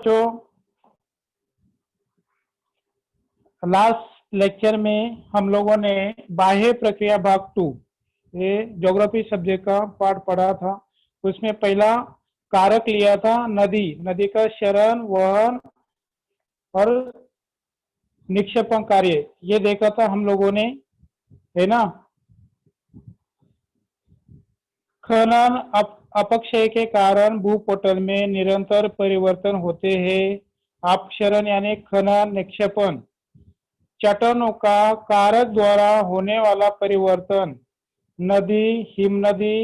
बच्चों, last lecture में हम लोगों ने बाह्य प्रक्रिया भाग 2 ये ज्योग्राफी सब्जेक्ट का पाठ पढ़ा था। उसमें पहला कारक लिया था नदी। नदी का क्षरण, वहन और निक्षेपण कार्य ये देखा था हम लोगों ने, है ना। खनन अपक्षय के कारण भूपटल में निरंतर परिवर्तन होते हैं। अपक्षरण यानी खनन, निक्षेपण चट्टानों का कारक द्वारा होने वाला परिवर्तन, नदी, हिमनदी,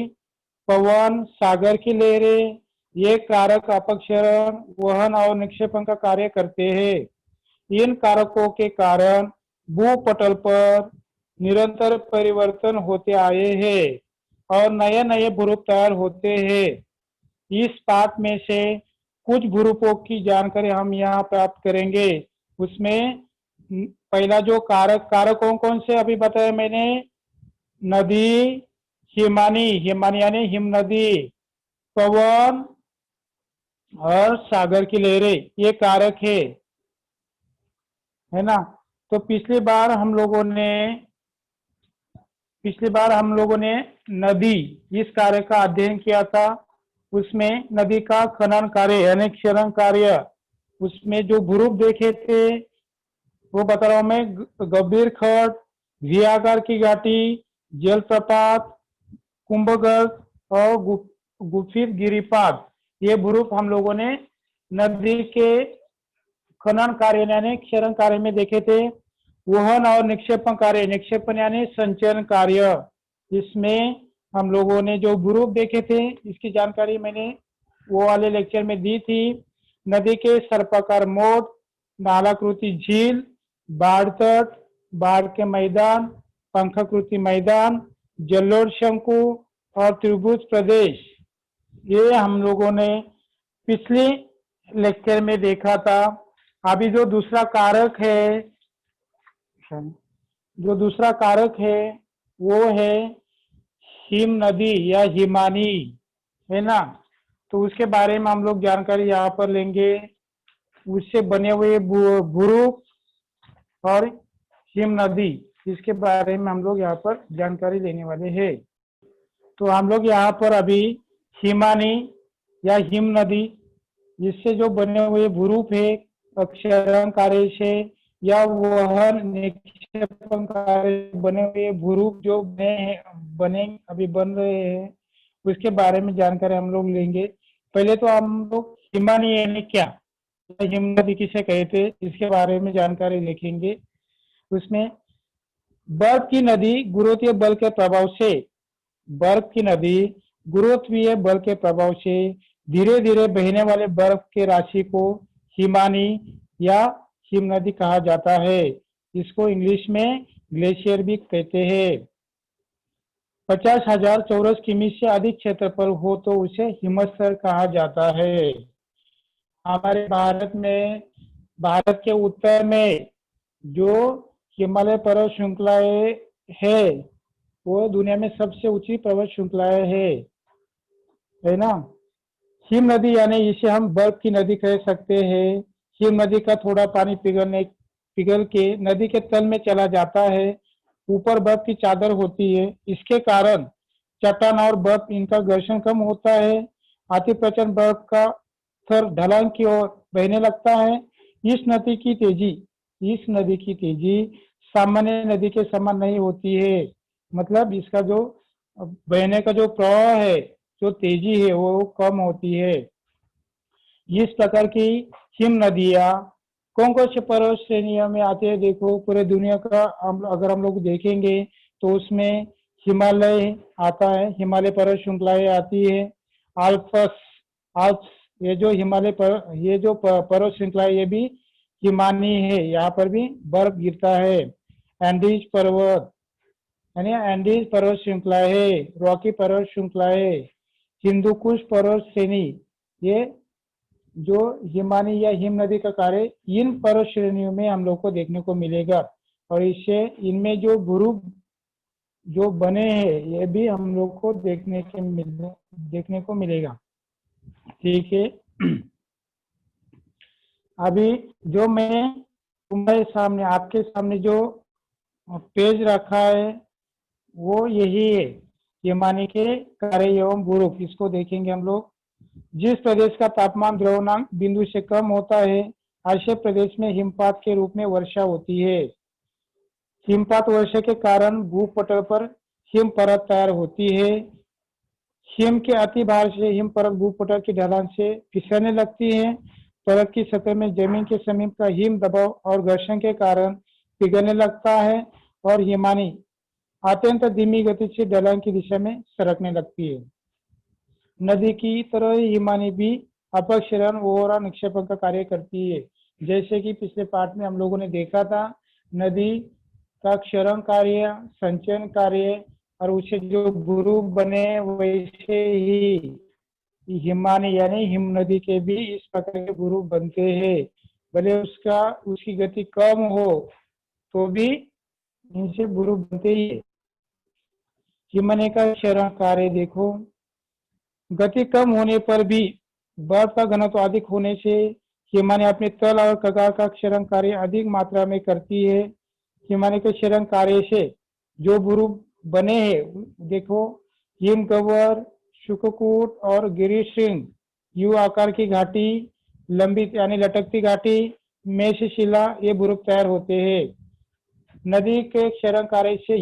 पवन, सागर की लहरें, ये कारक अपक्षरण, वहन और निक्षेपण का कार्य करते हैं। इन कारकों के कारण भूपटल पर निरंतर परिवर्तन होते आए हैं और नए नए भूरूप तैयार होते हैं। इस पाठ में से कुछ भूरूपों की जानकारी हम यहाँ प्राप्त करेंगे। उसमें पहला जो कारक कौन कौन से अभी बताया मैंने, नदी, हिमानी यानी हिम नदी, पवन और सागर की लहरें, ये कारक है ना। तो पिछली बार हम लोगों ने नदी इस कार्य का अध्ययन किया था। उसमें नदी का खनन कार्य यानी क्षरण कार्य, उसमें जो भूरूप देखे थे वो बता रहा हूं मैं, गंभीर खड, वी आकार की घाटी, जलप्रपात, कुंभगर्भ और गुफित गिरिपाद, ये भूरूप हम लोगों ने नदी के खनन कार्य यानी क्षरण कार्य में देखे थे। वहन और निक्षेपण कार्य, निक्षेपण यानी संचरण कार्य, इसमें हम लोगों ने जो भूरूप देखे थे इसकी जानकारी मैंने वो वाले लेक्चर में दी थी। नदी के सर्पाकार मोड़, नालाकृति झील, बाढ़ तट, बाढ़ के मैदान, पंखाकृति मैदान, जलोढ़ शंकु और त्रिभुज प्रदेश, ये हम लोगों ने पिछले लेक्चर में देखा था। अभी जो दूसरा कारक है वो है हिम नदी या हिमानी, है ना। तो उसके बारे में हम लोग जानकारी यहाँ पर लेंगे। उससे बने हुए भूरूप और हिम नदी, इसके बारे में हम लोग यहाँ पर जानकारी लेने वाले हैं। तो हम लोग यहाँ पर अभी हिमानी या हिम नदी, इससे जो बने हुए भूरूप है अक्षरण कार्य से या वहन निक्षेपण कार्य बने हुए भूरूप जो अभी बन रहे हैं, उसके बारे में जानकारी हम लोग लेंगे। पहले तो हम लोग हिमानी यानी क्या, हिम नदी किसे कहते हैं, इसके बारे में जानकारी लिखेंगे। उसमें बर्फ की नदी गुरुत्वीय बल के प्रभाव से, बर्फ की नदी गुरुत्वीय बल के प्रभाव से धीरे धीरे बहने वाले बर्फ के राशि को हिमानी या हिम नदी कहा जाता है। इसको इंग्लिश में ग्लेशियर भी कहते हैं। 50,000 चौरस किमी से अधिक क्षेत्रफल हो तो उसे हिमस्तर कहा जाता है। हमारे भारत के उत्तर में जो हिमालय पर्वत श्रृंखलाएं है वो दुनिया में सबसे ऊंची पर्वत श्रृंखलाएं है ना। हिम नदी यानी इसे हम बर्फ की नदी कह सकते हैं। हिम नदी का थोड़ा पानी पिघल के नदी के तल में चला जाता है। ऊपर बर्फ की चादर होती है, इसके कारण चट्टान और बर्फ इनका घर्षण कम होता है। अति प्रचंड बर्फ का स्तर ढलान की ओर बहने लगता है। इस नदी की तेजी सामान्य नदी के समान नहीं होती है। मतलब इसका जो बहने का जो प्रवाह है, जो तेजी है वो कम होती है। इस प्रकार की हिम नदियां कौन कौन से पर्वत श्रेणियों में आते हैं, देखो पूरे दुनिया का अगर हम लोग देखेंगे तो उसमें हिमालय आता है, हिमालय पर्वत श्रृंखलाएं आती है। आल्प्स ये जो पर्वत श्रृंखला ये भी हिमानी है, यहाँ पर भी बर्फ गिरता है। एंडीज पर्वत यानी एंडीज पर्वत श्रृंखला है, रॉकी पर्वत श्रृंखला है, हिंदू कुश पर्वत श्रेणी, ये जो हिमानी या हिम नदी का कार्य इन पर्वत श्रेणियों में हम लोग को देखने को मिलेगा। और इससे इनमें जो भूरूप जो बने हैं ये भी हम लोग को देखने को मिलेगा। ठीक है। अभी जो मैं तुम्हारे सामने, आपके सामने जो पेज रखा है वो यही है, हिमानी के कार्य एवं भूरूप। इसको देखेंगे हम लोग। जिस प्रदेश का तापमान द्रव्यमान बिंदु से कम होता है, ऐसे प्रदेश में हिमपात के रूप में वर्षा होती है। हिमपात वर्षा के कारण भूपटल पर हिम परत तैयार होती है। हिम के अति भार से हिम परत भूपटल की ढलान से फिसलने लगती है। परत की सतह में जमीन के समीप का हिम दबाव और घर्षण के कारण पिघलने लगता है और हिमानी अत्यंत धीमी गति से ढलान की दिशा में सरकने लगती है। नदी की तरह ही हिमानी भी अपक्षरण और निक्षेपण का कार्य करती है। जैसे कि पिछले पाठ में हम लोगों ने देखा था, नदी का क्षरण कार्य, संचयन कार्य और उससे जो भूरूप बने, वैसे ही हिमानी यानी हिम नदी के भी इस प्रकार के भूरूप बनते हैं। भले उसकी गति कम हो तो भी इनसे भूरूप बनते ही है। हिमानी का क्षरण कार्य देखो, गति कम होने पर भी बर्फ का घनत्व अधिक होने से हिमानी अपने तल और कगार का क्षरण कार्य अधिक मात्रा में करती है। हिमानी के क्षरण कार्य से जो भूरूप बने हैं देखो, हिमगवर, शुककूट और गिरिशृंग, यू आकार की घाटी, लंबी यानी लटकती घाटी, मेषशिला, ये भूरूप तैयार होते हैं। नदी के क्षरण कार्य से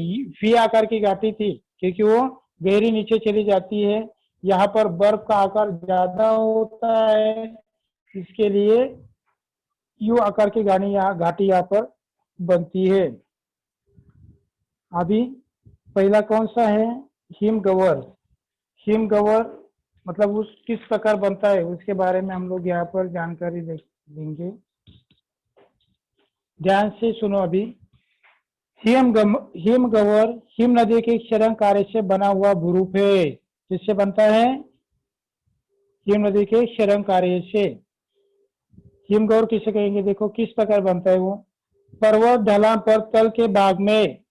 वी आकार की घाटी थी क्योंकि वो गहरी नीचे चली जाती है। यहाँ पर बर्फ का आकार ज्यादा होता है, इसके लिए यू आकार की घाटी यहाँ पर बनती है। अभी पहला कौन सा है? हिमगवर। हिमगवर मतलब उस किस प्रकार बनता है उसके बारे में हम लोग यहाँ पर जानकारी देंगे। ध्यान से सुनो। अभी हिमगवर हिम नदी के क्षरण कार्य से बना हुआ भूरूप है। किससे बनता है? हिम नदी के क्षरण कार्य से। हिमगवर किसे कहेंगे? देखो किस प्रकार बनता है वो। पर्वत ढलान पर तल के भाग में,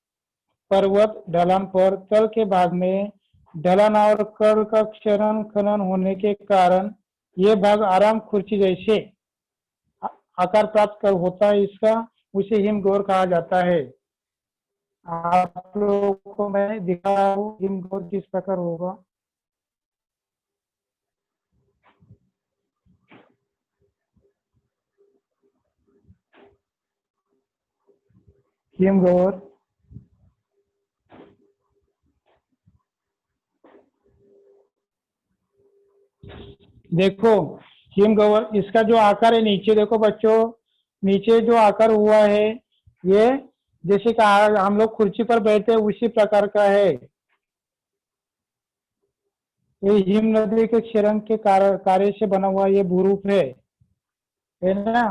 पर्वत ढलान पर तल के भाग में ढलान और कण का क्षरण खनन होने के कारण ये भाग आराम खुर्ची जैसे आकार प्राप्त कर होता है, इसका उसे हिमगोर कहा जाता है। आप लोगों को मैं दिखा रहा हूँ हिमगोर किस प्रकार होगा। हिमगोर देखो, हिमगवर इसका जो आकार है, नीचे देखो बच्चों, नीचे जो आकार हुआ है ये जैसे कि हम लोग कुर्सी पर बैठे उसी प्रकार का है। ये हिम नदी के क्षरण के कार्य से बना हुआ ये भूरूप है ना।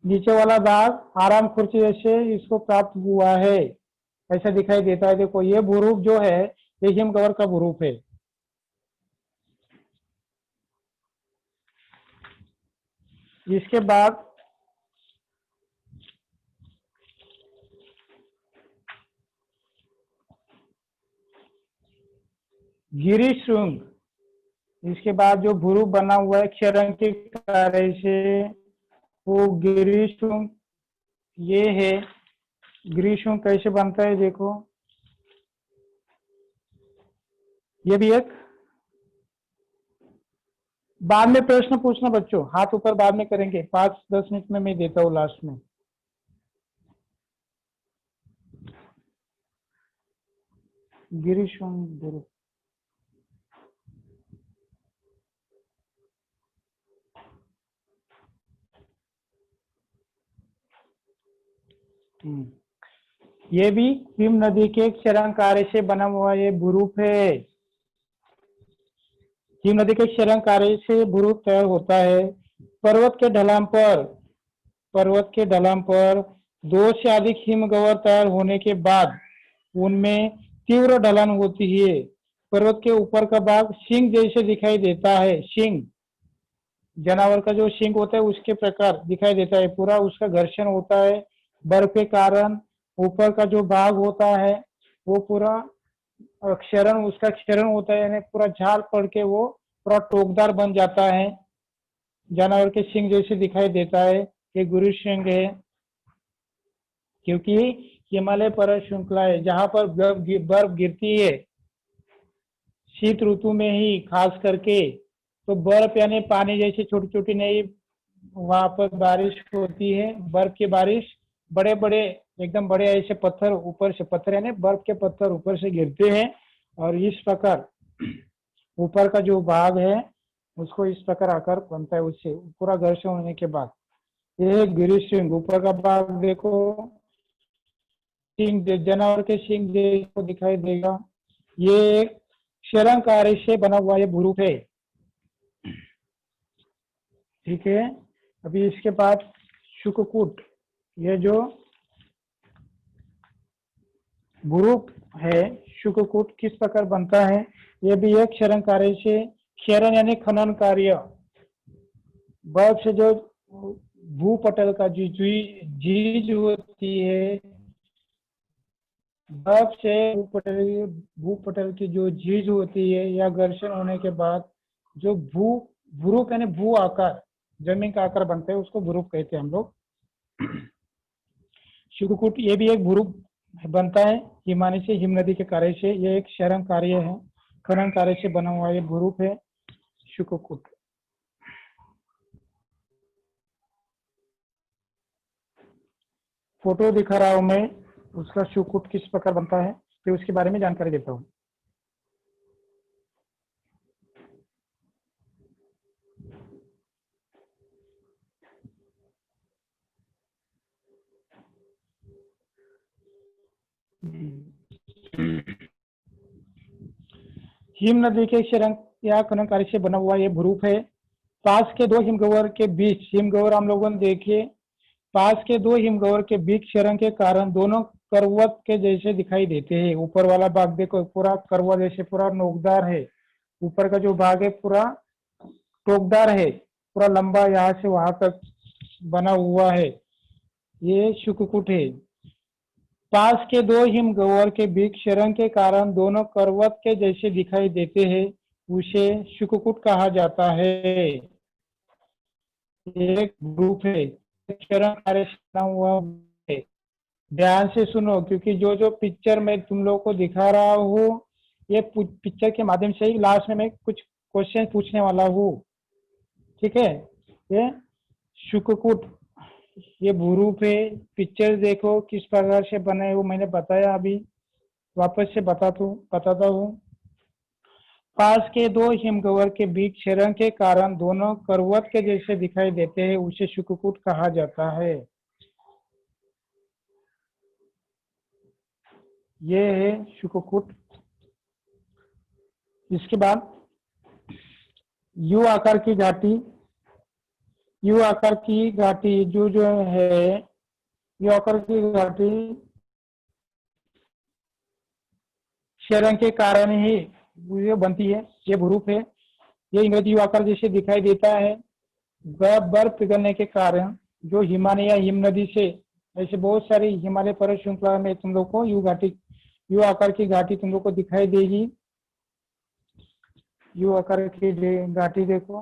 नीचे वाला भाग आराम खुर्ची जैसे इसको प्राप्त हुआ है, ऐसा दिखाई देता है। देखो ये भूरूप जो है ये हिमगवर का भूरूप है। इसके बाद गिरिशृंग, इसके बाद जो भूरूप बना हुआ है क्षरण के कार्य से, वो गिरिशृंग ये है। गिरिशृंग कैसे बनता है देखो, ये भी एक, बाद में प्रश्न पूछना बच्चों, हाथ ऊपर बाद में करेंगे, 5-10 मिनट में मैं देता हूँ लास्ट में। गिरिशृंग भूरूप ये भी हिम नदी के क्षरण कार्य से बना हुआ ये भूरूप है। हिम नदी के क्षरण कार्य से भूरूप तैयार होता है। पर्वत के ढलान पर, पर्वत के ढलान पर 2 से अधिक हिमगवर तैयार होने के बाद उनमें तीव्र ढलान होती है। पर्वत के ऊपर का भाग सिंह जैसे दिखाई देता है। सिंह जानवर का जो सिंह होता है उसके प्रकार दिखाई देता है, पूरा उसका घर्षण होता है बर्फ के कारण। ऊपर का जो भाग होता है वो पूरा क्षरण, उसका क्षरण होता है यानी पूरा झाल पड़ के वो पूरा टोकदार बन जाता है। जानवर के सिंह जैसे दिखाई देता है, ये गुरु सिंह है। क्योंकि हिमालय पर्वत श्रृंखला है जहां पर बर्फ गिरती है शीत ऋतु में ही खास करके, तो बर्फ यानी पानी जैसी छोटी छोटी नई वहां पर बारिश होती है, बर्फ की बारिश। बड़े बड़े एकदम बड़े ऐसे पत्थर ऊपर से, पत्थर यानी बर्फ के पत्थर ऊपर से गिरते हैं और इस प्रकार ऊपर का जो भाग है उसको इस प्रकार आकार बनता है उससे पूरा घर्षण होने के बाद। ये गिरीश सिंह ऊपर का भाग देखो, सिंह जानवर के सिंह देखो दिखाई देगा। ये एक शरंकारी से बना हुआ ये भूरूप है। ठीक है, अभी इसके बाद शुककूट, ये जो भूरूप है शुककूट किस प्रकार बनता है, ये भी एक क्षरण कार्य से, क्षरण यानी खनन कार्य, बर्फ से जो भूपटल का जो झीज होती है, बर्फ से भूपटल की जो झीज होती है या घर्षण होने के बाद जो भूरूप यानी भू आकार, जमीन का आकार बनता है उसको भूरूप कहते हैं हम लोग। शुककूट ये भी एक भूरूप बनता है हिमानी से, हिम नदी के कार्य से। ये एक क्षरण कार्य है, खनन कार्य से बना हुआ ये भूरूप है शुककूट। फोटो दिखा रहा हूं मैं उसका, शुककूट किस प्रकार बनता है फिर उसके बारे में जानकारी देता हूँ। हिम नदी के क्षरण या खनन कार्य से बना हुआ ये भूरूप है। पास के दो हिमगोवर के बीच, हिमगोवर हम लोगों ने देखे, पास के दो हिमगोवर के बीच क्षरण के कारण दोनों करवत के जैसे दिखाई देते हैं। ऊपर वाला भाग देखो पूरा करवा जैसे पूरा नोकदार है, ऊपर का जो भाग है पूरा टोकदार है, पूरा लंबा यहाँ से वहां तक बना हुआ है, ये शुककूट है। पास के दो हिमगोवर के बीच क्षरण के कारण दोनों करवत के जैसे दिखाई देते हैं, उसे शुककूट कहा जाता है। एक ग्रुप है, क्षरण कार्य बना हुआ है। ध्यान से सुनो क्योंकि जो जो पिक्चर मैं तुम लोग को दिखा रहा हूँ, ये पिक्चर के माध्यम से ही लास्ट में मैं कुछ क्वेश्चन पूछने वाला हूँ। ठीक है, ये शुककूट ये भूरूप है। पिक्चर देखो किस प्रकार से बने वो मैंने बताया, अभी वापस से बताता हूँ। पास के दो हिमगोवर के बीच क्षरण के कारण दोनों करवत के जैसे दिखाई देते हैं, उसे शुककूट कहा जाता है। ये है शुककूट। इसके बाद यू आकार की घाटी, यू आकार की घाटी जो है, यू आकार की घाटी क्षरण के कारण ही ये बनती है, ये भूरूप है। ये इंग्रजी यू आकार जैसे दिखाई देता है, बर्फ पिघलने के कारण जो हिमालय या हिम नदी से, ऐसे बहुत सारी हिमालय पर्वत श्रृंखला में तुम लोग को यू आकार की घाटी तुम लोग को दिखाई देगी। यू आकार की घाटी देखो,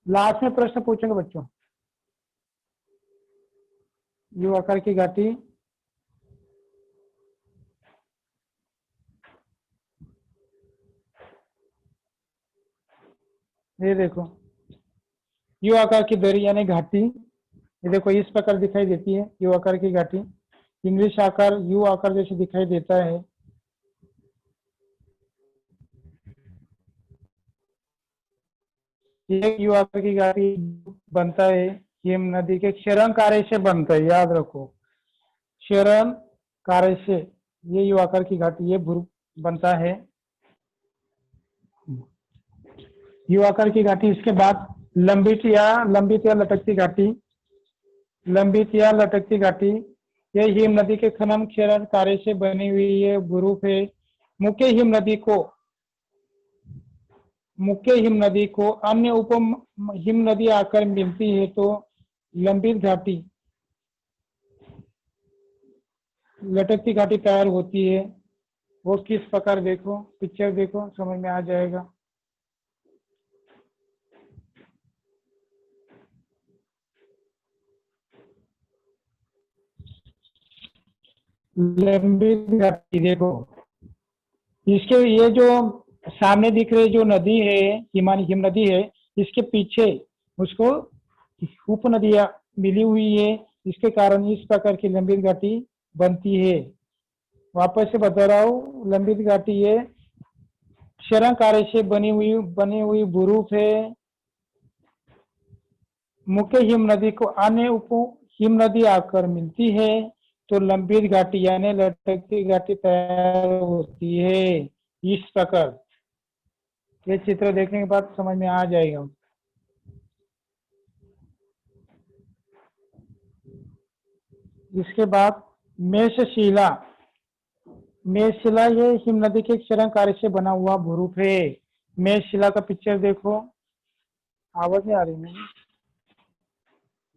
लास्ट में प्रश्न पूछेंगे बच्चों। यू आकार की घाटी, ये देखो यू आकार की दरी यानी घाटी, ये देखो इस प्रकार दिखाई देती है यू आकार की घाटी। इंग्लिश आकार यू आकार जैसे दिखाई देता है। ये यू आकार की घाटी बनता है हिम नदी के क्षरण कार्य से बनता है, याद रखो क्षरण कार्य से ये यू आकार की घाटी ये भूरूप बनता है, यू आकार की घाटी। इसके बाद लंबित या लटकती घाटी, लंबित या लटकती घाटी, ये हिम नदी के खनन क्षरण कार्य से बनी हुई ये भूरूप है। मुख्य हिम नदी को अन्य उप हिम नदी आकर मिलती है तो लंबित घाटी, लटकती घाटी तैयार होती है। वो किस प्रकार देखो, पिक्चर देखो समझ में आ जाएगा। लंबी घाटी देखो, इसके ये जो सामने दिख रही जो नदी है, हिम नदी है, इसके पीछे उसको उप नदियां मिली हुई है, इसके कारण इस प्रकार की लंबी घाटी बनती है। वापस से बता रहा हूँ, लंबी घाटी ये क्षरण कार्य से बनी हुई भूरूप है। मुख्य हिम नदी को अन्य उप हिम नदी आकर मिलती है तो लंबी घाटी यानी लटकती घाटी तैयार होती है। इस प्रकार ये चित्र देखने के बाद समझ में आ जाएगा। इसके बाद मेषशिला, मेषशिला ये हिम नदी के क्षरण कार्य से बना हुआ भूरूप है। मेषशिला का पिक्चर देखो, आवाज नहीं आ रही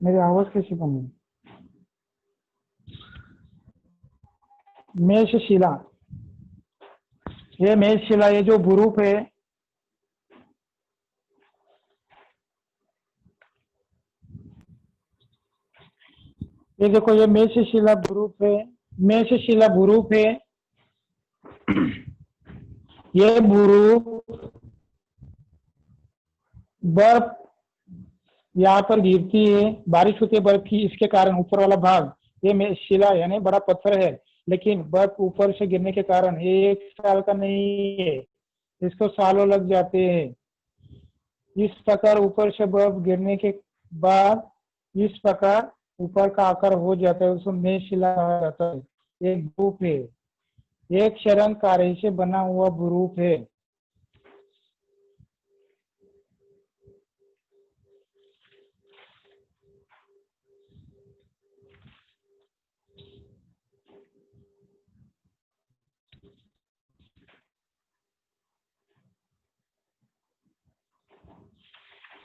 मेरी आवाज कैसी बनी? मेषशिला, ये मेषशिला ये जो भूरूप है, ये देखो ये मेषशिला भूरूप है, मेषशिला भूरूप है। ये भूरूप बर्फ यहाँ पर गिरती है, बारिश होती है बर्फ की, इसके कारण ऊपर वाला भाग ये शिला यानी बड़ा पत्थर है, लेकिन बर्फ ऊपर से गिरने के कारण ये 1 साल का नहीं है, इसको सालों लग जाते हैं। इस प्रकार ऊपर से बर्फ गिरने के बाद इस प्रकार ऊपर का आकार हो जाता है, उसको मेषशिला कहा जाता है। एक भूरूप है, एक क्षरण कार्य से बना हुआ भूरूप है।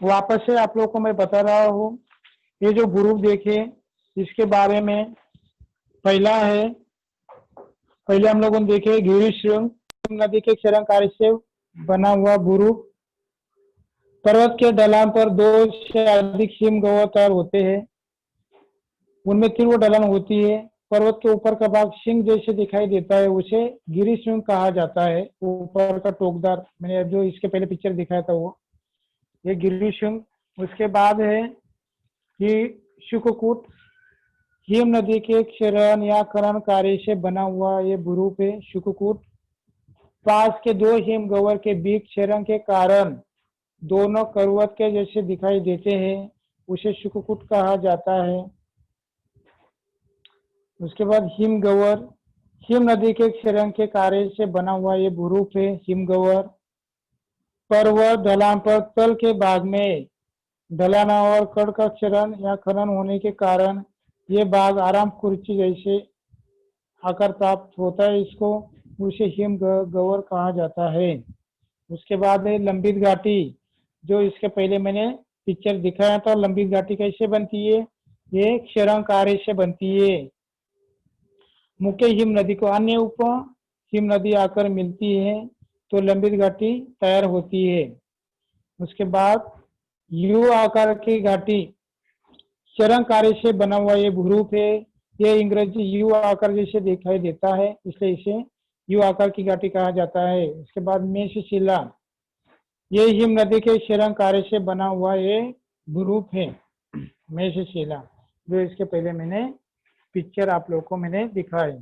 वापस से आप लोगों को मैं बता रहा हूँ, ये जो भूरूप देखे इसके बारे में पहला है, पहले हम लोगों ने देखे गिरिशृंग नदी के क्षरण कार्य से बना हुआ भूरूप। पर्वत के ढलान पर 2 से अधिक हिम गह्वर तैयार होते हैं, उनमें तीव्र ढलान होती है। पर्वत के ऊपर का भाग सिंह जैसे दिखाई देता है, उसे गिरिशृंग कहा जाता है। ऊपर का टोकदार, मैंने जो इसके पहले पिक्चर दिखाया था वो ये गिरिशृंग। उसके बाद है कि शुककूट, हिम नदी के क्षरण या खनन कार्य से बना हुआ ये भूरूप है शुककूट। पास के 2 हिम गह्वर के बीच क्षरण के कारण दोनों पर्वत के जैसे दिखाई देते हैं, उसे शुककूट कहा जाता है। उसके बाद हिम गह्वर, हिम नदी के क्षरण के कार्य से बना हुआ ये भूरूप है हिम गह्वर। पर्वत ढलान पर तल के भाग में ढलान और कण का क्षरण या खनन होने के कारण ये भाग आराम कुर्सी जैसे आकार प्राप्त होता है, इसको उसे हिम गह्वर कहा जाता है। उसके बाद है लंबित घाटी, जो इसके पहले मैंने पिक्चर दिखाया था। लंबित घाटी कैसे बनती है? ये क्षरण कार्य से बनती है। मुख्य हिम नदी को अन्य उप हिम नदी आकर मिलती है तो लंबित घाटी तैयार होती है। उसके बाद यू आकार की घाटी क्षरण कार्य से बना हुआ ये भूरूप है। ये इंग्रजी यू आकार जैसे दिखाई देता है, इसलिए इसे यू आकार की घाटी कहा जाता है। उसके बाद मेषशिला, ये हिम नदी के क्षरण कार्य से बना हुआ ये भूरूप है मेषशिला, जो इसके पहले मैंने पिक्चर आप लोगों को मैंने दिखाई।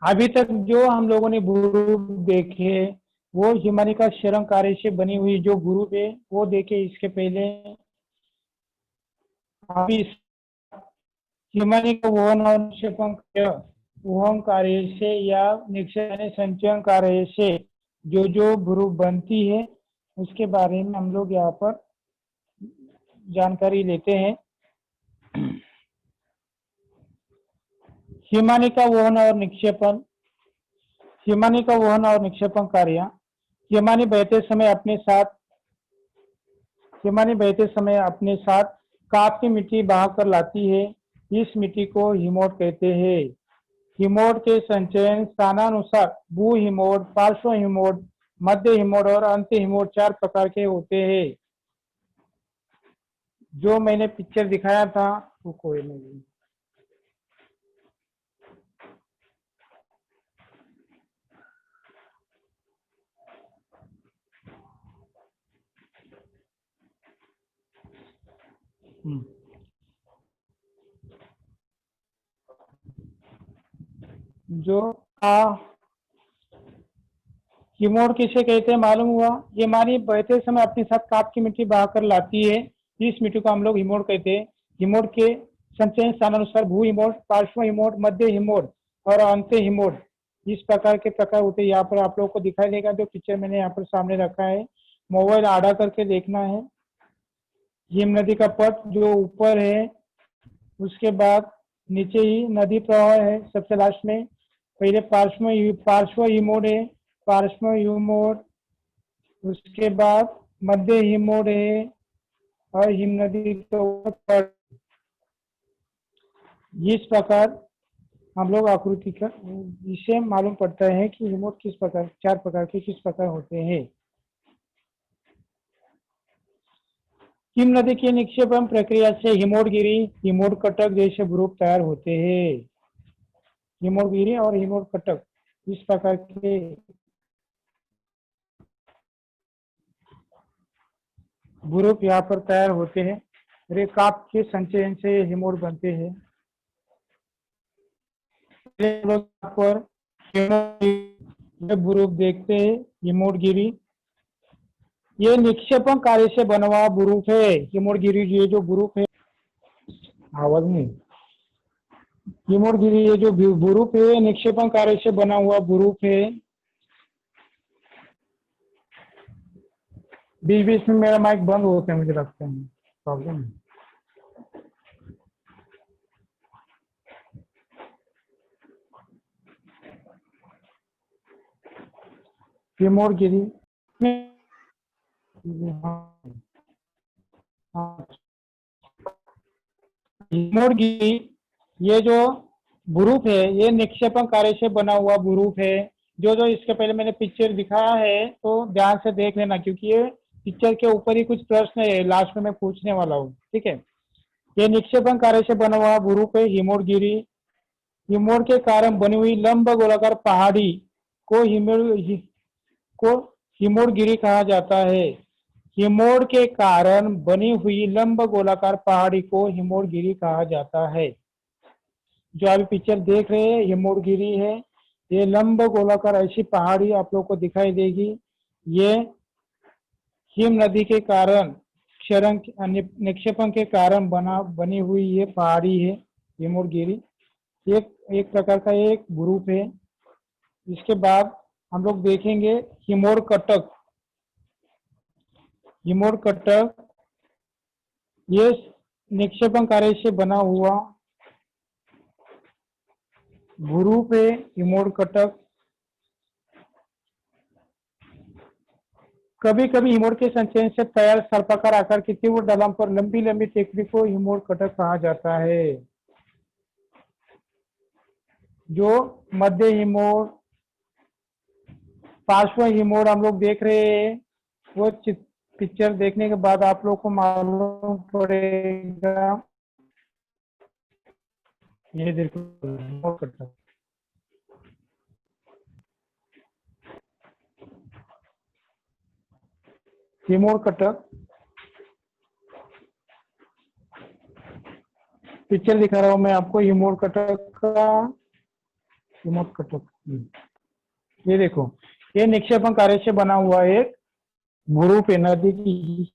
अभी तक जो हम लोगों ने भूरूप देखे वो हिमालय का क्षरण कार्य से बनी हुई जो भूरूप है वो देखे। इसके पहले अभी हिमालय का वहन और निक्षेपण वहन कार्य से या निक्षेपण संचयन कार्य से जो भूरूप बनती है उसके बारे में हम लोग यहाँ पर जानकारी लेते हैं। हिमालय का वहन और निक्षेपण, हिमालय का वहन और निक्षेपण कार्य, हिमालय बहते समय अपने साथ काफी मिट्टी बहा कर लाती है, इस मिट्टी को हिमोट कहते हैं। हिमोट के संचयन स्थानानुसार भू हिमोट, पार्श्व हिमोट, मध्य हिमोट और अंत हिमोट 4 प्रकार के होते हैं। जो मैंने पिक्चर दिखाया था वो कोई नहीं, जो कीमोड किसे कहते हैं मालूम हुआ? ये मानी बहते समय अपने साथ काप की मिट्टी बहाकर लाती है, इस मिट्टी को हम लोग हिमोड कहते हैं। हिमोड के संचयन स्थानानुसार भू हिमोड, पार्श्व हिमोड, मध्य हिमोड और अंत हिमोड, इस प्रकार के प्रकार होते हैं। यहाँ पर आप लोगों को दिखाई देगा, जो पिक्चर मैंने यहाँ पर सामने रखा है, मोबाइल आड़ा करके देखना है। हिम नदी का पट जो ऊपर है, उसके बाद नीचे ही नदी प्रवाह है सबसे लास्ट में। पहले पार्श्व हिमोड है, पार्श्व हिमोड, उसके बाद मध्य हिमोड है और हिम नदी के ऊपर। इस प्रकार हम लोग आकृति का इससे मालूम पड़ता है कि हिमोड किस प्रकार, 4 प्रकार के किस प्रकार होते हैं। हिम नदी की निक्षेपण प्रक्रिया से हिमोडगिरी, हिमोडकटक जैसे भूरूप तैयार होते हैं। हिमोडगिरी और हिमोडकटक इस प्रकार के भूरूप यहाँ पर तैयार होते हैं। रेकाप के संचयन से हिमोड बनते हैं। पर भूरूप देखते हैं, हिमोडगिरी ये निक्षेपण कार्य से बना हुआ भूरूप है। हिमोडगिरी ये जो भूरूप है, आवाज नहीं, हिमोडगिरी ये जो भूरूप है निक्षेपण कार्य से बना हुआ भूरूप है। बीच बीच में मेरा माइक बंद होता है, मुझे लगता है प्रॉब्लम है। हिमोडगिरी हिमोडगिरी ये जो भूरूप है ये निक्षेपण कार्य से बना हुआ भूरूप है। जो इसके पहले मैंने पिक्चर दिखाया है तो ध्यान से देख लेना, क्योंकि ये पिक्चर के ऊपर ही कुछ प्रश्न है, लास्ट में मैं पूछने वाला हूँ, ठीक है। ये निक्षेपण कार्य से बना हुआ भूरूप है हिमोडगिरी। हिमोड के कारण बनी हुई लंब गोलाकार पहाड़ी को हिमोडगिरी कहा जाता है। हिमोड के कारण बनी हुई लंब गोलाकार पहाड़ी को हिमोडगिरी कहा जाता है। जो अभी पिक्चर देख रहे हैं हिमोडगिरी है। ये लंब गोलाकार ऐसी पहाड़ी आप लोगों को दिखाई देगी। ये हिम नदी के कारण क्षरण निक्षेपण के कारण बनी हुई ये पहाड़ी है हिमोडगिरी। एक प्रकार का एक ग्रुप है। इसके बाद हम लोग देखेंगे हिमोडकटक। हिमोडकटक ये निक्षेपण कार्य से बना हुआ भूरूप है हिमोडकटक। कभी कभी हिमोड के संचयन से तैयार सर्पाकार आकार की तीव्र ढलान पर लंबी लंबी टेकड़ी को हिमोडकटक कहा जाता है। जो मध्य हिमोड, पार्श्व हिमोड हम लोग देख रहे हैं, वो पिक्चर देखने के बाद आप लोग को मालूम पड़ेगा। ये देखो हिमोडकटक, हिमोडकटक पिक्चर दिखा रहा हूं मैं आपको हिमोडकटक का। हिमोडकटक ये देखो, ये निक्षेपण कार्य से बना हुआ एक भूरूप है नदी की।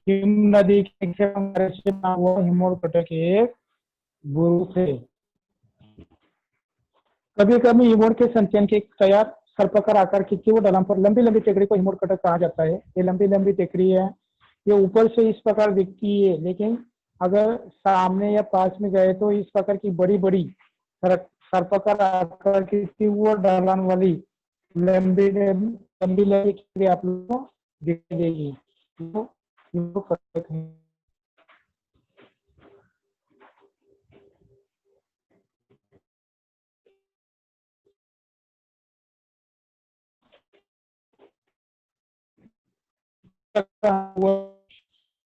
हिम नदी के निक्षेपण कार्य से बना हुआ हिमोडकटक एक भूरूप है। कभी कभी हिमोड के संचयन के तैयार सर्पाकार आकार की तीव्र ढलान पर लंबी लंबी टेकड़ी को हिमोडकटक कहा जाता है। ये लंबी लंबी टेकड़ी है, ये ऊपर से इस प्रकार दिखती है, लेकिन अगर सामने या पास में गए तो इस प्रकार की बड़ी बड़ी सर्पाकार आकार की तीव्र ढलान वाली लंबी लंबी लंबी आप लोगों को दिखाई देगी।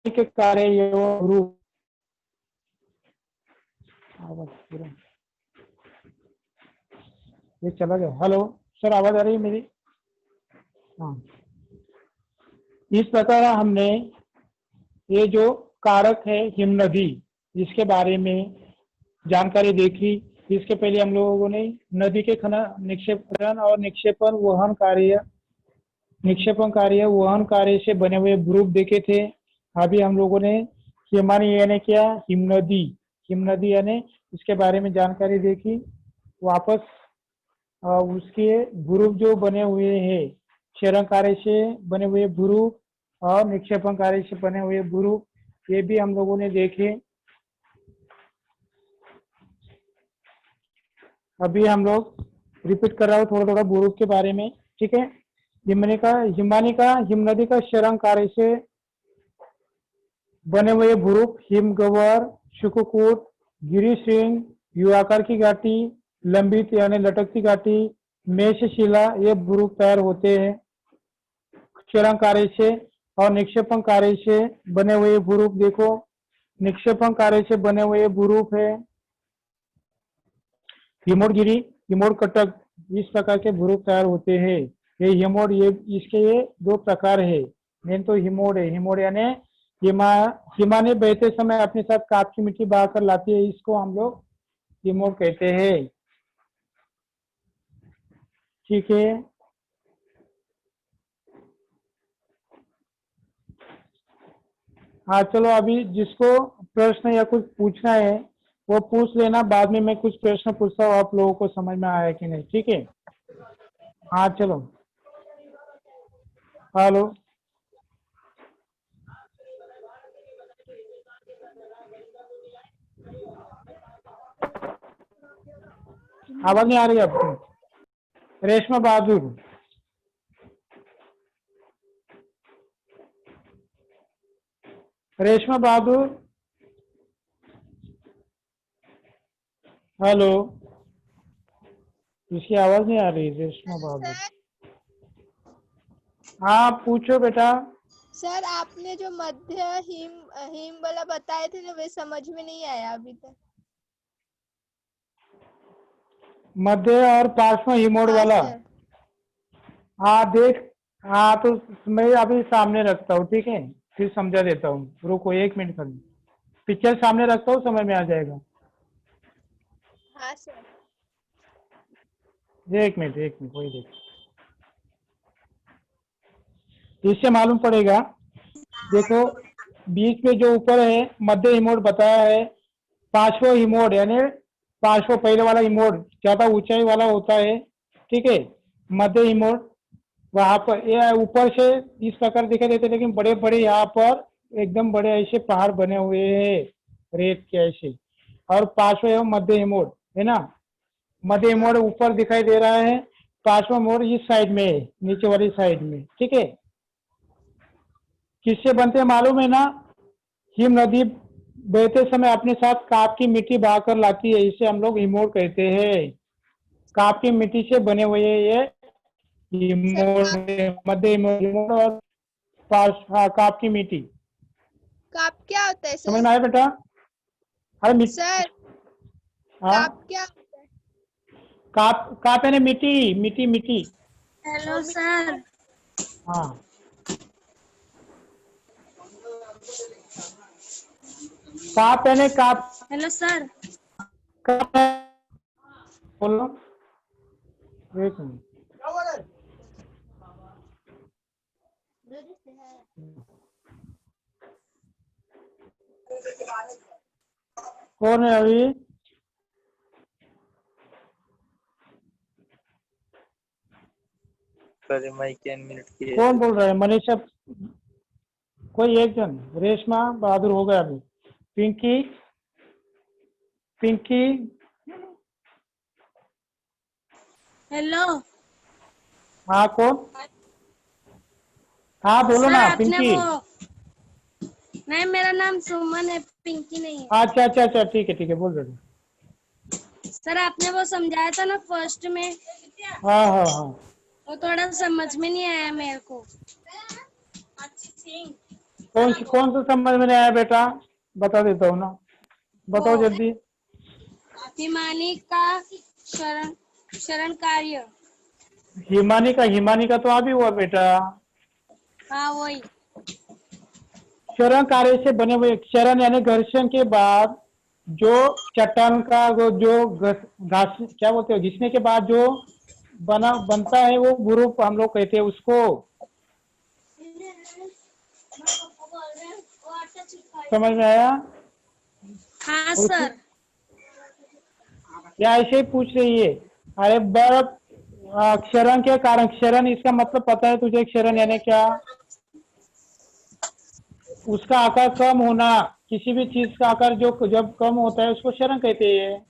के कार्य रूप ये चला गया। हेलो सर, आवाज आ रही है मेरी? हाँ, इस प्रकार हमने ये जो कारक है हिमनदी, जिसके बारे में जानकारी देखी। इसके पहले हम लोगों ने नदी के खनन, निक्षेपण और निक्षेपण कार्य वहन कार्य से बने हुए ग्रुप देखे थे। अभी हम लोगों ने हिमानी यानी क्या, हिमनदी यानी इसके बारे में जानकारी देखी। वापस उसके ग्रुप जो बने हुए हैं, क्षरण कार्य से बने हुए ग्रुप और निक्षेपण कार्य से बने हुए ग्रुप, ये भी हम लोगों ने देखे। अभी हम लोग रिपीट कर रहा हूँ थोड़ा थोड़ा ग्रुप के बारे में, ठीक है। हिमनदी का क्षरण कार्य से बने हुए ग्रुप हिमगवर, शुककूट, गिरिशृंग, युवाकार की घाटी, लंबित यानी लटकती घाटी, मेषशिला, ये ग्रुप तैयार होते हैं क्षरण कार्य से। और निक्षेपण कार्य से बने हुए ग्रुप देखो, निक्षेपण कार्य से बने हुए ग्रुप है हिमोडगिरी, हिमोड कटक, इस प्रकार के ग्रुप तैयार होते हैं। ये हिमोड, ये दो प्रकार है। मेन तो हिमोड है, हिमोड यानी हिमाने बहते समय अपने साथ काप की मिट्टी बहाकर लाती है, इसको हम लोग हिमोड कहते हैं, ठीक है। हाँ चलो, अभी जिसको प्रश्न या कुछ पूछना है वो पूछ लेना, बाद में मैं कुछ प्रश्न पूछता हूँ, आप लोगों को समझ में आया कि नहीं, ठीक है। हाँ चलो, हेलो, आवाज नहीं आ रही आपको? रेशमा बहादुर, रेशमा बहादुर, हेलो, इसकी आवाज नहीं आ रही, रेशमा बहादुर। हाँ पूछो बेटा। सर आपने जो मध्य हिम वाला बताए थे ना, वे समझ में नहीं आया अभी तक। मध्य और पार्श्व हिमोड हाँ वाला, सर। हाँ देख, हाँ तो मैं अभी सामने रखता हूँ, ठीक है, फिर समझा देता हूँ, रुको 1 मिनट खाली, पिक्चर सामने रखता हूँ, समझ में आ जाएगा। हाँ सर। 1 मिनट वही देख, इससे मालूम पड़ेगा। देखो बीच में जो ऊपर है मध्य हिमोड बताया है, पार्श्व हिमोड यानी पार्श्व पहले वाला हिमोड ज्यादा ऊंचाई वाला होता है, ठीक है। मध्य हिमोड वहां पर ये ऊपर से इस प्रकार दिखाई देते, लेकिन बड़े बड़े यहाँ पर एकदम बड़े ऐसे पहाड़ बने हुए हैं रेत के ऐसे। और पार्श्व एवं मध्य हिमोड है ना, मध्य हिमोड ऊपर दिखाई दे रहा है, पार्श्व मोड इस साइड में है, नीचे वाली साइड में, ठीक है। किससे बनते हैं मालूम है ना, हिम नदी बहते समय अपने साथ काप की मिट्टी बहाकर लाती है, इसे हम लोग हिमोड कहते हैं। काप की मिट्टी से बने हुए ये हिमोड, मध्य हिमोड और काप की मिट्टी। काप क्या होता है समझ सर? में आया बेटा? अरे सर हाँ, काप क्या होता है? काप यानी मिट्टी, मिट्टी मिट्टी। Hello sir. हाँ, काप यानी काप। Hello sir. काप बोलो, 1 मिनट। कौन है अभी? कौन बोल रहा है? मनीषा, कोई एक जन, रेशमा बहादुर हो गया अभी, पिंकी, पिंकी, हेलो। हाँ कौन? हाँ बोलो सर ना आपने पिंकी। वो, नहीं मेरा नाम सुमन है, पिंकी नहीं है। अच्छा अच्छा अच्छा, ठीक है, बोल रहे। सर आपने वो समझाया था ना फर्स्ट में, हाँ हाँ हाँ, वो थोड़ा समझ में नहीं आया मेरे को। कौन सा समझ में नहीं आया बेटा? बता देता हूँ ना, बताओ वो जल्दी। हिमानी का शरण कार्य। हिमानी का तो अभी हुआ बेटा। हाँ वही। क्षरण कार्य से बने हुए, क्षरण यानी घर्षण के बाद जो चट्टान का जो घास क्या बोलते हैं, घिसने के बाद जो बनता है वो भूरूप हम लोग कहते हैं उसको। समझ में आया? हाँ सर। या ऐसे ही पूछ रही है? अरे बर्फ क्षरण के कारण, क्षरण इसका मतलब पता है तुझे? क्षरण यानी क्या? उसका आकार कम होना, किसी भी चीज का आकार जो जब कम होता है उसको क्षरण कहते हैं।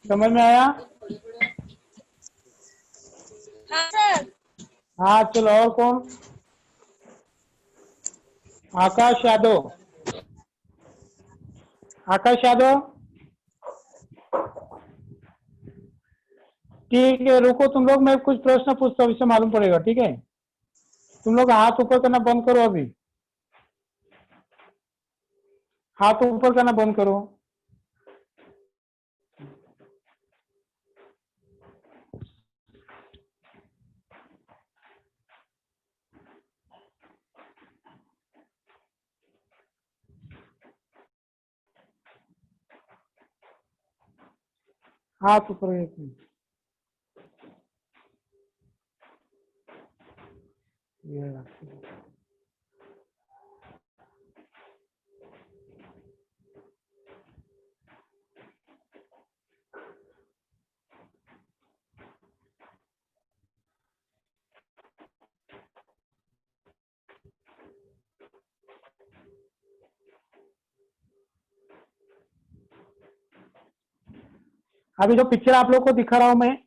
समझ में आया? हाँ सर। हाँ चलो, और कौन? आकाश यादव। आकाश यादव, ठीक है रुको तुम लोग, मैं कुछ प्रश्न पूछता हूँ, इससे मालूम पड़ेगा। ठीक है, तुम लोग हाथ ऊपर करना बंद करो, अभी हाथ ऊपर करना बंद करो। हाथ ऊपर, एक मिनट। ये रखो। अभी जो पिक्चर आप लोग को दिखा रहा हूं मैं,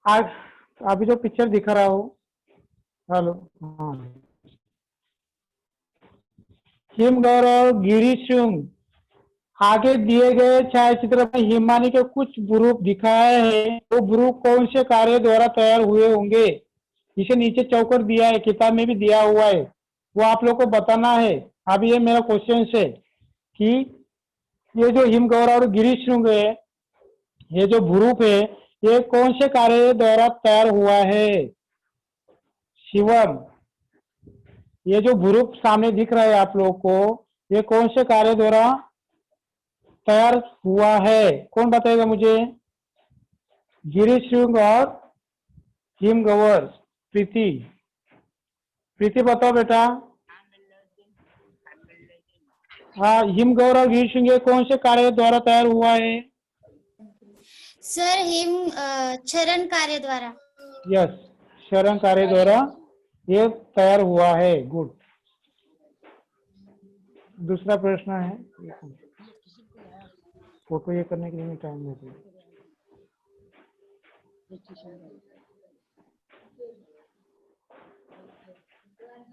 आज अभी जो पिक्चर दिखा रहा हूं, हेलो, हाँ, हिमगौर और गिरीशृंग, आगे दिए गए छायाचित्र में हिमानी के कुछ भूरूप दिखाए हैं, वो भूरूप कौन से कार्य द्वारा तैयार हुए होंगे? इसे नीचे चौकट दिया है, किताब में भी दिया हुआ है, वो आप लोग को बताना है। अभी ये मेरा क्वेश्चन है कि ये जो हिमगौर और गिरीशृंग है, ये जो भूरूप है, ये कौन से कार्य द्वारा तैयार हुआ है? शिवम, ये जो भूरूप सामने दिख रहा है आप लोग को, ये कौन से कार्य द्वारा तैयार हुआ है? कौन बताएगा मुझे? गिरीशृंग और हिमगौर। प्रीति, प्रीति बताओ बेटा। हाँ, हिमगौर और गिरीशृंग ये कौन से कार्य द्वारा तैयार हुआ है? सर हिम क्षरण कार्य द्वारा। यस, क्षरण कार्य द्वारा ये तैयार हुआ है। गुड। दूसरा प्रश्न है, फोटो ये करने के लिए टाइम देते हैं।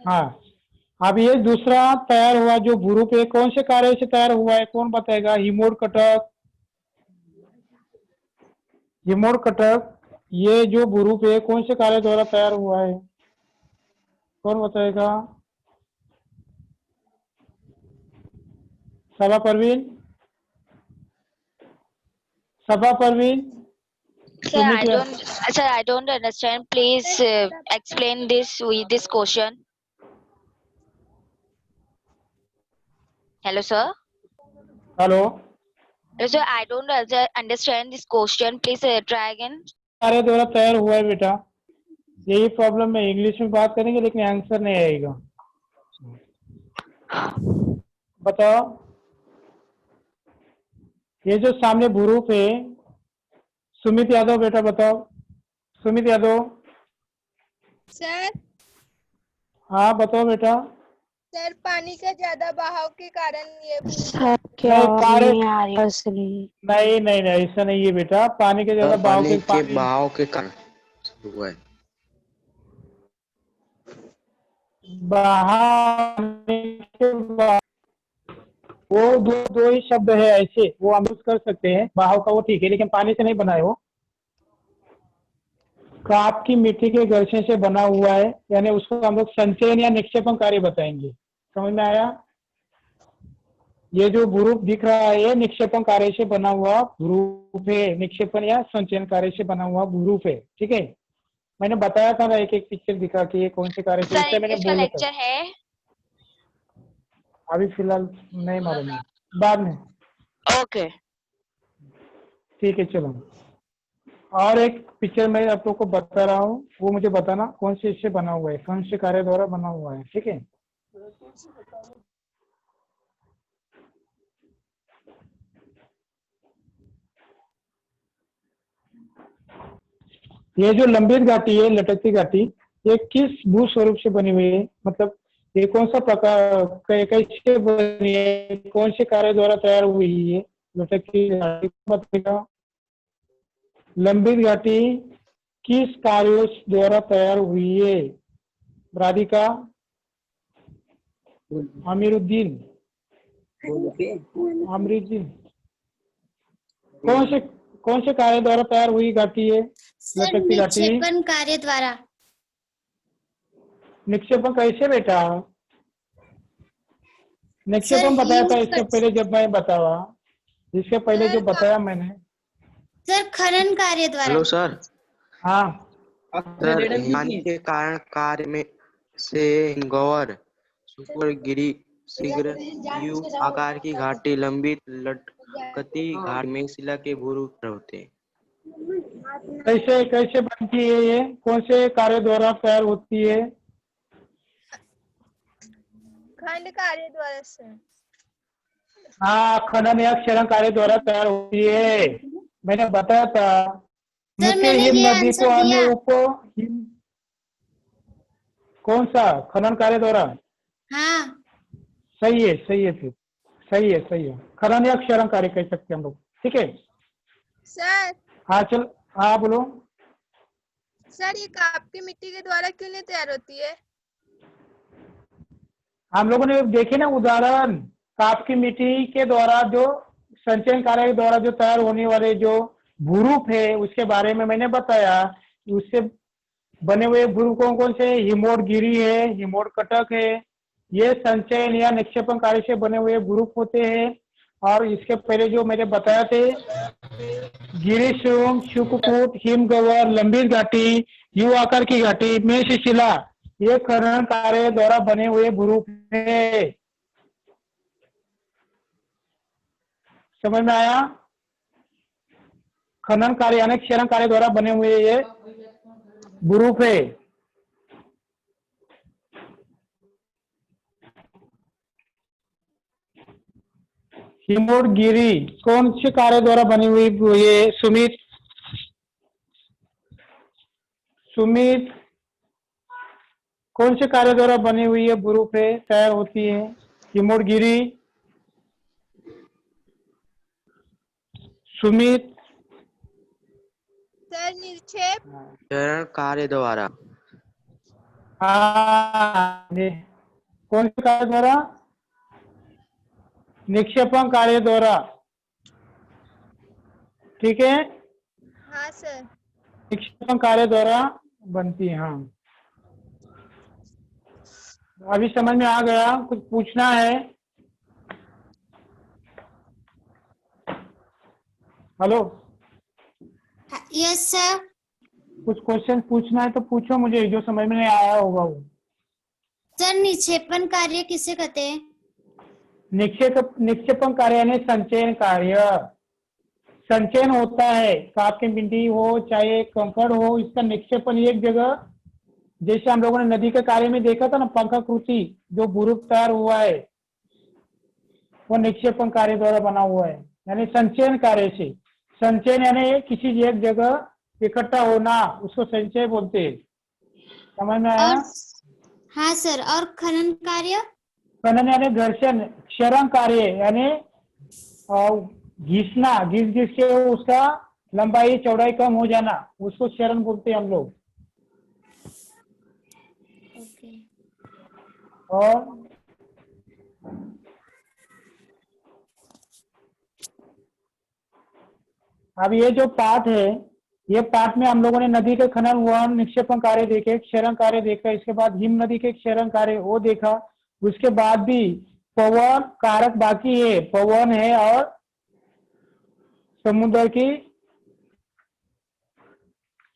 हाँ, अब ये दूसरा तैयार हुआ जो भूरूप है, कौन से कार्य से तैयार हुआ है? कौन बताएगा? हिमोड़कटक, हिमोड़कटक, ये जो भूरूप है कौन से कार्य द्वारा तैयार हुआ है? कौन बताएगा? सभा परवीन, सभा Parveen. Sir, I don't understand. Please explain this question. Hello, sir. Hello, Hello, sir. I don't understand this question. Please try again. कार्य द्वारा तैयार हुआ है बेटा, यही प्रॉब्लम है। इंग्लिश में बात करेंगे लेकिन आंसर नहीं आएगा। बताओ, ये जो सामने भूरूप है, सुमित यादव बेटा बताओ। सुमित यादव। सर, हाँ बताओ बेटा। सर पानी का ज्यादा बहाव के कारण ये सर क्या कार्य नहीं आ रही असली। नहीं नहीं नहीं, ऐसा नहीं है बेटा, पानी के ज्यादा बहाव पानी के पानी बहाव के कारण हुआ है। वो दो ही शब्द है ऐसे, वो हम यूज कर सकते हैं। बहाव का वो ठीक है, लेकिन पानी से नहीं बना है वो। काप की मिट्टी के घर्षण से बना हुआ है, यानी उसको हम लोग संचयन या निक्षेपण कार्य बताएंगे। समझ में आया? ये जो भूरूप दिख रहा है ये निक्षेपण कार्य से बना हुआ भूरूप है, निक्षेपण या संचयन कार्य से बना हुआ भूरूप है। ठीक है, मैंने बताया था ना, एक एक पिक्चर दिखा के ये कौन से कार्य थे, सर इसलिए मैंने इंग्लिश का बोला था। लेक्चर है? अभी फिलहाल नहीं मालूम है, बाद में। ओके। ठीक है चलो। और एक पिक्चर मैं आप लोग को बता रहा हूँ, वो मुझे बताना कौन से इससे बना हुआ है, कौन से कार्य द्वारा बना हुआ है, ठीक है। ये जो लंबित घाटी है, लटकती घाटी, ये किस भू स्वरूप से बनी हुई है, मतलब ये कौन सा प्रकार कैसे बनी है, कौन से कार्य द्वारा तैयार हुई है लटकती घाटी, बताएगा। लंबित घाटी किस कार्यों द्वारा तैयार हुई है? राधिका, आमिरुद्दीन, आमिरुद्दीन, कौन से कार्य द्वारा तैयार हुई घाटी है सर लटकती घाटी? निक्षेपण कार्य द्वारा। निक्षेपण कैसे बेटा? निक्षेपण सर, बताया था हिम इसके कर- पहले, जब मैं बतावा इसके पहले जो बताया मैंने। सर खनन कार्य द्वारा। Hello sir. हाँ सर हानि के कारण कार्य में से गौर सुपरगिरी शीघ्र यू आकार की घाटी लंबित लटकती घाट में शिला के भूरूप होते हैं। कैसे कैसे बनती है ये, कौन से कार्य द्वारा तैयार होती है? खंड कार्य द्वारा सर। हाँ, खनन या क्षरण कार्य द्वारा तैयार होती है, मैंने बताया था। सर मुख्य मैंने हिम ये नदी को आंसर अन्य दिया। उप हिम, कौन सा खनन कार्य द्वारा? हाँ सही है, सही है, फिर सही है, सही है, खनन या क्षरण कार्य कह सकते हैं हम लोग, ठीक है। सर हाँ चल, हाँ बोलो। सर ये कापकी मिट्टी के द्वारा क्यों नहीं तैयार होती है? हम लोगों ने देखे ना उदाहरण, काप की मिट्टी के द्वारा जो संचयन कार्य के द्वारा जो तैयार होने वाले जो भूरूप है उसके बारे में मैंने बताया। उससे बने हुए भूरूप कौन कौन से? हिमोड गिरी है, हिमोड कटक है, ये संचयन या निक्षेपण कार्य से बने हुए भूरूप होते हैं। और इसके पहले जो मैंने बताया थे, गिरीशुम, शुककूट, हिमगवर, लंबित घाटी, यू आकार की घाटी में शिला, ये खनन कार्य द्वारा बने हुए भूरूप है। समझ में आया? खनन कार्य यानी क्षरण कार्य द्वारा बने हुए ये भूरूप है। हिमोड गिरी कौन से कार्य द्वारा बनी हुई ये? सुमित, सुमित, कौन से कार्य द्वारा बनी हुई है भूरूप है, तैयार होती है हिमोड गिरी? सुमित, सर निक्षेप। चरण कार्य द्वारा। हाँ, कौन से कार्य द्वारा? निक्षेपण कार्य द्वारा, ठीक है। हाँ सर। निक्षेपण कार्य द्वारा बनती है। हाँ, अभी समझ में आ गया? कुछ पूछना है? Hello, yes sir. कुछ क्वेश्चन पूछना है तो पूछो मुझे, जो समझ में नहीं आया होगा वो। सर निक्षेपण कार्य किसे कहते हैं? निक्षेपण कार्य यानी संचयन कार्य। संचयन होता है, काप की मिट्टी हो चाहे कंकड़ हो, इसका निक्षेपण एक जगह, जैसे हम लोगों ने नदी के कार्य में देखा था ना, पंखाकृति जो भूरूप तैयार हुआ है, वो निक्षेपण कार्य द्वारा बना हुआ है, यानी संचयन कार्य से। संचयन यानी किसी एक जगह इकट्ठा होना, उसको संचय बोलते हैं। समझ में आया? और हाँ सर, और खनन कार्य? खनन यानी घर्षण, क्षरण कार्य यानी घिसना, घिस घिस के उसका लंबाई चौड़ाई कम हो जाना, उसको क्षरण बोलते हैं हम लोग। ओके। और अब ये जो पाठ है, ये पाठ में हम लोगों ने नदी के खनन वहन निक्षेपण कार्य देखे, क्षरण कार्य देखा, इसके बाद हिम नदी के क्षरण कार्य वो देखा। उसके बाद भी पवन कारक बाकी है, पवन है और समुद्र की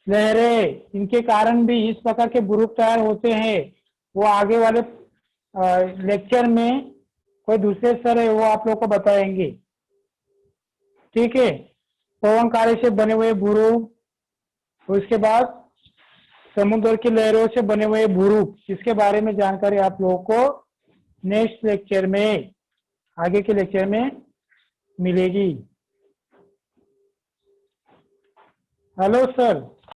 लहरें, इनके कारण भी इस प्रकार के बुरुक तैयार होते हैं। वो आगे वाले लेक्चर में कोई दूसरे सर है वो आप लोग को बताएंगे। ठीक है, पवन कार्य से बने हुए बुरुक, उसके बाद समुद्र की लहरों से बने हुए बुरुक, इसके बारे में जानकारी आप लोगों को नेक्स्ट लेक्चर में, आगे के लेक्चर में मिलेगी। Hello sir.